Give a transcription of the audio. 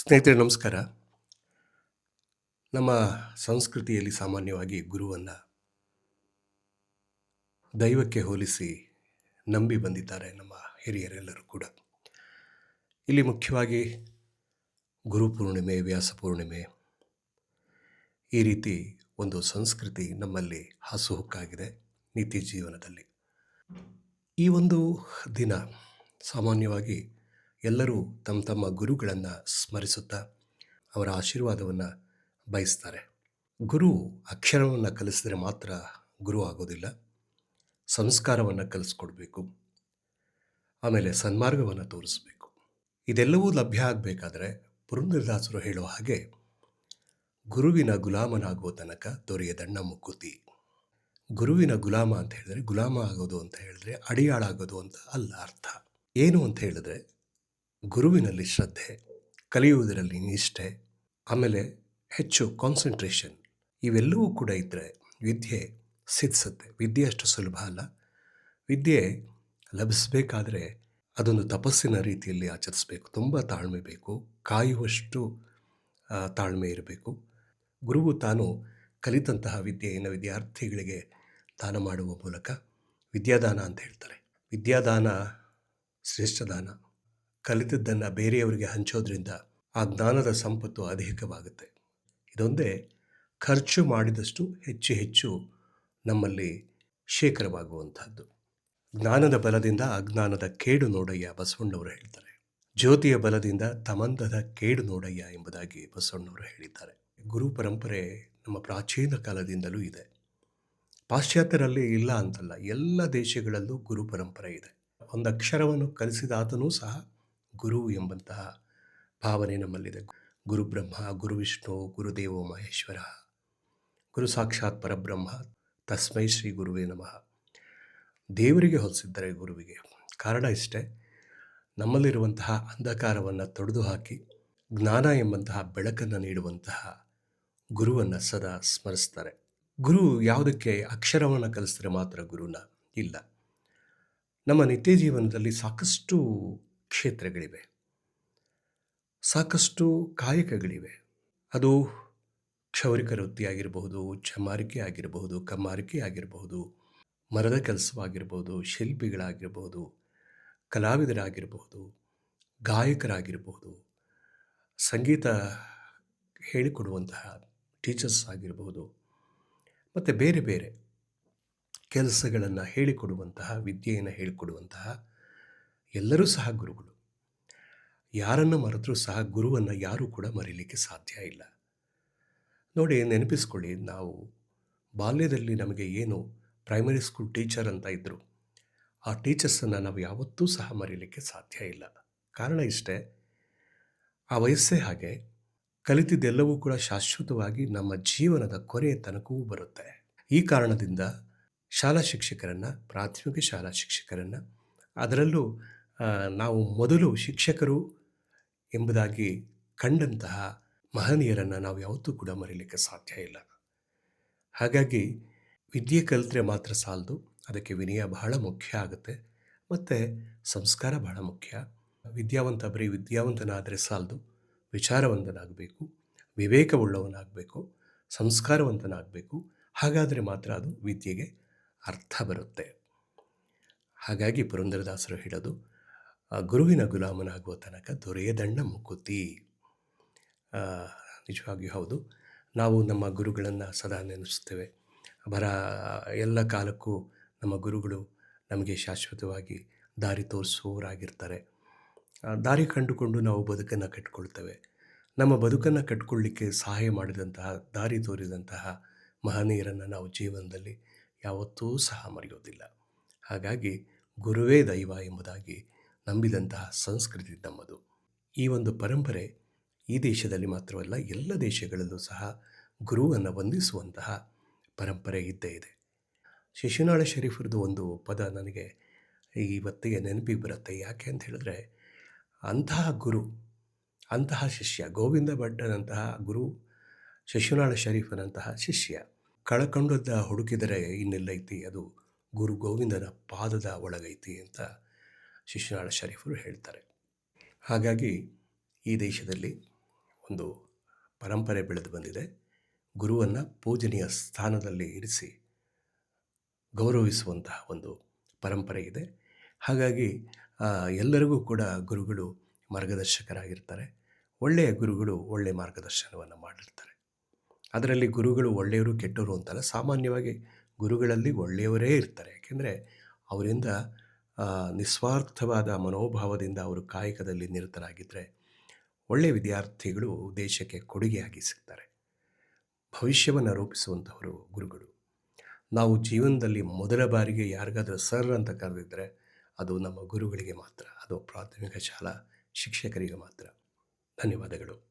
ಸ್ನೇಹಿತರೆ ನಮಸ್ಕಾರ. ನಮ್ಮ ಸಂಸ್ಕೃತಿಯಲ್ಲಿ ಸಾಮಾನ್ಯವಾಗಿ ಗುರುವನ್ನು ದೈವಕ್ಕೆ ಹೋಲಿಸಿ ನಂಬಿ ಬಂದಿದ್ದಾರೆ ನಮ್ಮ ಹಿರಿಯರೆಲ್ಲರೂ ಕೂಡ. ಇಲ್ಲಿ ಮುಖ್ಯವಾಗಿ ಗುರುಪೂರ್ಣಿಮೆ, ವ್ಯಾಸಪೂರ್ಣಿಮೆ ಈ ರೀತಿ ಒಂದು ಸಂಸ್ಕೃತಿ ನಮ್ಮಲ್ಲಿ ಹಾಸುಹೊಕ್ಕಾಗಿದೆ ನಿತ್ಯ ಜೀವನದಲ್ಲಿ. ಈ ಒಂದು ದಿನ ಸಾಮಾನ್ಯವಾಗಿ ಎಲ್ಲರೂ ತಮ್ಮ ತಮ್ಮ ಗುರುಗಳನ್ನು ಸ್ಮರಿಸುತ್ತಾ ಅವರ ಆಶೀರ್ವಾದವನ್ನು ಬಯಸ್ತಾರೆ. ಗುರು ಅಕ್ಷರವನ್ನು ಕಲಿಸಿದ್ರೆ ಮಾತ್ರ ಗುರು ಆಗೋದಿಲ್ಲ, ಸಂಸ್ಕಾರವನ್ನು ಕಲಿಸ್ಕೊಡ್ಬೇಕು, ಆಮೇಲೆ ಸನ್ಮಾರ್ಗವನ್ನು ತೋರಿಸಬೇಕು. ಇದೆಲ್ಲವೂ ಲಭ್ಯ ಆಗಬೇಕಾದ್ರೆ ಪುರಂದರದಾಸರು ಹೇಳೋ ಹಾಗೆ ಗುರುವಿನ ಗುಲಾಮನಾಗುವ ತನಕ ದೊರೆಯದಣ್ಣ ಮುಕ್ಕುತಿ. ಗುರುವಿನ ಗುಲಾಮ ಅಂತ ಹೇಳಿದ್ರೆ, ಗುಲಾಮ ಆಗೋದು ಅಂತ ಹೇಳಿದ್ರೆ ಅಡಿಯಾಳಾಗೋದು ಅಂತ ಅಲ್ಲ ಅರ್ಥ. ಏನು ಅಂತ ಹೇಳಿದ್ರೆ ಗುರುವಿನಲ್ಲಿ ಶ್ರದ್ಧೆ, ಕಲಿಯುವುದರಲ್ಲಿ ನಿಷ್ಠೆ, ಆಮೇಲೆ ಹೆಚ್ಚು ಕಾನ್ಸಂಟ್ರೇಷನ್, ಇವೆಲ್ಲವೂ ಕೂಡ ಇದ್ದರೆ ವಿದ್ಯೆ ಸಿದ್ಧಿಸುತ್ತೆ. ವಿದ್ಯೆ ಅಷ್ಟು ಸುಲಭ ಅಲ್ಲ. ವಿದ್ಯೆ ಲಭಿಸಬೇಕಾದ್ರೆ ಅದೊಂದು ತಪಸ್ಸಿನ ರೀತಿಯಲ್ಲಿ ಆಚರಿಸಬೇಕು. ತುಂಬ ತಾಳ್ಮೆ ಬೇಕು, ಕಾಯುವಷ್ಟು ತಾಳ್ಮೆ ಇರಬೇಕು. ಗುರುವು ತಾನು ಕಲಿತಂತಹ ವಿದ್ಯೆಯನ್ನು ವಿದ್ಯಾರ್ಥಿಗಳಿಗೆ ದಾನ ಮಾಡುವ ಮೂಲಕ ವಿದ್ಯಾದಾನ ಅಂತ ಹೇಳ್ತಾರೆ. ವಿದ್ಯಾದಾನ ಶ್ರೇಷ್ಠ ದಾನ. ಕಲಿತದ್ದನ್ನು ಬೇರೆಯವರಿಗೆ ಹಂಚೋದ್ರಿಂದ ಆ ಜ್ಞಾನದ ಸಂಪತ್ತು ಅಧಿಕವಾಗುತ್ತೆ. ಇದೊಂದೇ ಖರ್ಚು ಮಾಡಿದಷ್ಟು ಹೆಚ್ಚು ಹೆಚ್ಚು ನಮ್ಮಲ್ಲಿ ಶೇಖರವಾಗುವಂಥದ್ದು. ಜ್ಞಾನದ ಬಲದಿಂದ ಅಜ್ಞಾನದ ಕೇಡು ನೋಡಯ್ಯ ಬಸವಣ್ಣವರು ಹೇಳ್ತಾರೆ. ಜ್ಯೋತಿಯ ಬಲದಿಂದ ತಮಂದದ ಕೇಡು ನೋಡಯ್ಯ ಎಂಬುದಾಗಿ ಬಸವಣ್ಣವರು ಹೇಳಿದ್ದಾರೆ. ಗುರು ಪರಂಪರೆ ನಮ್ಮ ಪ್ರಾಚೀನ ಕಾಲದಿಂದಲೂ ಇದೆ. ಪಾಶ್ಚಾತ್ಯರಲ್ಲಿ ಇಲ್ಲ ಅಂತಲ್ಲ, ಎಲ್ಲ ದೇಶಗಳಲ್ಲೂ ಗುರು ಪರಂಪರೆ ಇದೆ. ಒಂದು ಅಕ್ಷರವನ್ನು ಕಲಿಸಿದಾತನೂ ಸಹ ಗುರು ಎಂಬಂತಹ ಭಾವನೆ ನಮ್ಮಲ್ಲಿದೆ. ಗುರು ಬ್ರಹ್ಮ, ಗುರು ವಿಷ್ಣು, ಗುರುದೇವೋ ಮಹೇಶ್ವರ, ಗುರು ಸಾಕ್ಷಾತ್ ಪರಬ್ರಹ್ಮ, ತಸ್ಮೈ ಶ್ರೀ ಗುರುವೇ ನಮಃ. ದೇವರಿಗೆ ಹೋಲಿಸಿದ್ದಾರೆ ಗುರುವಿಗೆ. ಕಾರಣ ಇಷ್ಟೇ, ನಮ್ಮಲ್ಲಿರುವಂತಹ ಅಂಧಕಾರವನ್ನು ತೊಡೆದು ಹಾಕಿ ಜ್ಞಾನ ಎಂಬಂತಹ ಬೆಳಕನ್ನು ನೀಡುವಂತಹ ಗುರುವನ್ನು ಸದಾ ಸ್ಮರಿಸ್ತಾರೆ. ಗುರು ಯಾವುದಕ್ಕೆ ಅಕ್ಷರವನ್ನು ಕಲಿಸಿದ್ರೆ ಮಾತ್ರ ಗುರುನ ಇಲ್ಲ. ನಮ್ಮ ನಿತ್ಯ ಜೀವನದಲ್ಲಿ ಸಾಕಷ್ಟು ಕ್ಷೇತ್ರಗಳಿವೆ, ಸಾಕಷ್ಟು ಕಾಯಕಗಳಿವೆ. ಅದು ಕ್ಷೌರಿಕ ವೃತ್ತಿ ಆಗಿರಬಹುದು, ಚಮ್ಮಾರಿಕೆ ಆಗಿರಬಹುದು, ಕಮ್ಮಾರಿಕೆ ಆಗಿರಬಹುದು, ಮರದ ಕೆಲಸವಾಗಿರ್ಬೋದು, ಶಿಲ್ಪಿಗಳಾಗಿರ್ಬೋದು, ಕಲಾವಿದರಾಗಿರಬಹುದು, ಗಾಯಕರಾಗಿರಬಹುದು, ಸಂಗೀತ ಹೇಳಿಕೊಡುವಂತಹ ಟೀಚರ್ಸ್ ಆಗಿರಬಹುದು, ಮತ್ತು ಬೇರೆ ಬೇರೆ ಕೆಲಸಗಳನ್ನು ಹೇಳಿಕೊಡುವಂತಹ, ವಿದ್ಯೆಯನ್ನು ಹೇಳಿಕೊಡುವಂತಹ ಎಲ್ಲರೂ ಸಹ ಗುರುಗಳು. ಯಾರನ್ನು ಮರೆತರೂ ಸಹ ಗುರುವನ್ನು ಯಾರೂ ಕೂಡ ಮರೀಲಿಕ್ಕೆ ಸಾಧ್ಯ ಇಲ್ಲ. ನೋಡಿ, ನೆನಪಿಸ್ಕೊಳ್ಳಿ, ನಾವು ಬಾಲ್ಯದಲ್ಲಿ ನಮಗೆ ಏನು ಪ್ರೈಮರಿ ಸ್ಕೂಲ್ ಟೀಚರ್ ಅಂತ ಇದ್ದರು, ಆ ಟೀಚರ್ಸನ್ನು ನಾವು ಯಾವತ್ತೂ ಸಹ ಮರೀಲಿಕ್ಕೆ ಸಾಧ್ಯ ಇಲ್ಲ. ಕಾರಣ ಇಷ್ಟೇ, ಆ ವಯಸ್ಸೇ ಹಾಗೆ. ಕಲಿತಿದ್ದೆಲ್ಲವೂ ಕೂಡ ಶಾಶ್ವತವಾಗಿ ನಮ್ಮ ಜೀವನದ ಕೊನೆಯ ತನಕವೂ ಬರುತ್ತೆ. ಈ ಕಾರಣದಿಂದ ಶಾಲಾ ಶಿಕ್ಷಕರನ್ನು, ಪ್ರಾಥಮಿಕ ಶಾಲಾ ಶಿಕ್ಷಕರನ್ನು, ಅದರಲ್ಲೂ ನಾವು ಮೊದಲು ಶಿಕ್ಷಕರು ಎಂಬುದಾಗಿ ಕಂಡಂತಹ ಮಹನೀಯರನ್ನು ನಾವು ಯಾವತ್ತೂ ಕೂಡ ಮರೀಲಿಕ್ಕೆ ಸಾಧ್ಯ ಇಲ್ಲ. ಹಾಗಾಗಿ ವಿದ್ಯೆ ಕಲಿತ್ರೆ ಮಾತ್ರ ಸಾಲದು, ಅದಕ್ಕೆ ವಿನಯ ಬಹಳ ಮುಖ್ಯ ಆಗುತ್ತೆ, ಮತ್ತು ಸಂಸ್ಕಾರ ಬಹಳ ಮುಖ್ಯ. ಬರೀ ವಿದ್ಯಾವಂತನಾದರೆ ಸಾಲದು, ವಿಚಾರವಂತನಾಗಬೇಕು, ವಿವೇಕವುಳ್ಳವನಾಗಬೇಕು, ಸಂಸ್ಕಾರವಂತನಾಗಬೇಕು. ಹಾಗಾದರೆ ಮಾತ್ರ ಅದು ವಿದ್ಯೆಗೆ ಅರ್ಥ ಬರುತ್ತೆ. ಹಾಗಾಗಿ ಪುರಂದರದಾಸರು ಹೇಳೋದು, ಗುರುವಿನ ಗುಲಾಮನಾಗುವ ತನಕ ದೊರೆಯದಣ್ಣ ಮುಕುತಿ. ನಿಜವಾಗಿಯೂ ಹೌದು. ನಾವು ನಮ್ಮ ಗುರುಗಳನ್ನು ಸದಾ ನೆನೆಸ್ತೇವೆ. ಎಲ್ಲ ಕಾಲಕ್ಕೂ ನಮ್ಮ ಗುರುಗಳು ನಮಗೆ ಶಾಶ್ವತವಾಗಿ ದಾರಿ ತೋರಿಸುವವರಾಗಿರ್ತಾರೆ. ದಾರಿ ಕಂಡುಕೊಂಡು ನಾವು ಬದುಕನ್ನು ಕಟ್ಕೊಳ್ತೇವೆ. ನಮ್ಮ ಬದುಕನ್ನು ಕಟ್ಕೊಳ್ಳಿಕ್ಕೆ ಸಹಾಯ ಮಾಡಿದಂತಹ, ದಾರಿ ತೋರಿದಂತಹ ಮಹನೀಯರನ್ನು ನಾವು ಜೀವನದಲ್ಲಿ ಯಾವತ್ತೂ ಸಹ ಮರೆಯೋದಿಲ್ಲ. ಹಾಗಾಗಿ ಗುರುವೇ ದೈವ ಎಂಬುದಾಗಿ ನಂಬಿದಂತಹ ಸಂಸ್ಕೃತಿ ನಮ್ಮದು. ಈ ಒಂದು ಪರಂಪರೆ ಈ ದೇಶದಲ್ಲಿ ಮಾತ್ರವಲ್ಲ, ಎಲ್ಲ ದೇಶಗಳಲ್ಲೂ ಸಹ ಗುರುವನ್ನು ವಂದಿಸುವಂತಹ ಪರಂಪರೆ ಇದ್ದೇ ಇದೆ. ಶಿಶುನಾಳ ಶರೀಫರದು ಒಂದು ಪದ ನನಗೆ ಇವತ್ತಿಗೆ ನೆನಪಿಗೆ ಬರುತ್ತೆ. ಯಾಕೆ ಅಂತ ಹೇಳಿದ್ರೆ, ಅಂತಹ ಗುರು, ಅಂತಹ ಶಿಷ್ಯ, ಗೋವಿಂದ ಭಟ್ಟನಂತಹ ಗುರು, ಶಿಶುನಾಳ ಶರೀಫನಂತಹ ಶಿಷ್ಯ ಕಳಕೊಂಡದ್ದ ಹುಡುಕಿದರೆ ಇನ್ನೆಲ್ಲೈತಿ, ಅದು ಗುರು ಗೋವಿಂದನ ಪಾದದ ಒಳಗೈತಿ ಅಂತ ಶಿಶುನಾಳ ಶರೀಫರು ಹೇಳ್ತಾರೆ. ಹಾಗಾಗಿ ಈ ದೇಶದಲ್ಲಿ ಒಂದು ಪರಂಪರೆ ಬೆಳೆದು ಬಂದಿದೆ. ಗುರುವನ್ನು ಪೂಜನೀಯ ಸ್ಥಾನದಲ್ಲಿ ಇರಿಸಿ ಗೌರವಿಸುವಂತಹ ಒಂದು ಪರಂಪರೆ ಇದೆ. ಹಾಗಾಗಿ ಎಲ್ಲರಿಗೂ ಕೂಡ ಗುರುಗಳು ಮಾರ್ಗದರ್ಶಕರಾಗಿರ್ತಾರೆ. ಒಳ್ಳೆಯ ಗುರುಗಳು ಒಳ್ಳೆಯ ಮಾರ್ಗದರ್ಶನವನ್ನು ಮಾಡಿರ್ತಾರೆ. ಅದರಲ್ಲಿ ಗುರುಗಳು ಒಳ್ಳೆಯವರು ಕೆಟ್ಟವರು ಅಂತಲ್ಲ, ಸಾಮಾನ್ಯವಾಗಿ ಗುರುಗಳಲ್ಲಿ ಒಳ್ಳೆಯವರೇ ಇರ್ತಾರೆ. ಯಾಕೆಂದರೆ ಅವರಿಂದ ನಿಸ್ವಾರ್ಥವಾದ ಮನೋಭಾವದಿಂದ ಅವರು ಕಾಯಕದಲ್ಲಿ ನಿರತರಾಗಿದ್ದರೆ ಒಳ್ಳೆಯ ವಿದ್ಯಾರ್ಥಿಗಳು ದೇಶಕ್ಕೆ ಕೊಡುಗೆಯಾಗಿ ಸಿಗ್ತಾರೆ. ಭವಿಷ್ಯವನ್ನು ರೂಪಿಸುವಂಥವರು ಗುರುಗಳು. ನಾವು ಜೀವನದಲ್ಲಿ ಮೊದಲ ಬಾರಿಗೆ ಯಾರಿಗಾದರೂ ಸರ್ ಅಂತ ಕರೆದಿದ್ದರೆ ಅದು ನಮ್ಮ ಗುರುಗಳಿಗೆ ಮಾತ್ರ, ಅದು ಪ್ರಾಥಮಿಕ ಶಾಲಾ ಶಿಕ್ಷಕರಿಗೆ ಮಾತ್ರ. ಧನ್ಯವಾದಗಳು.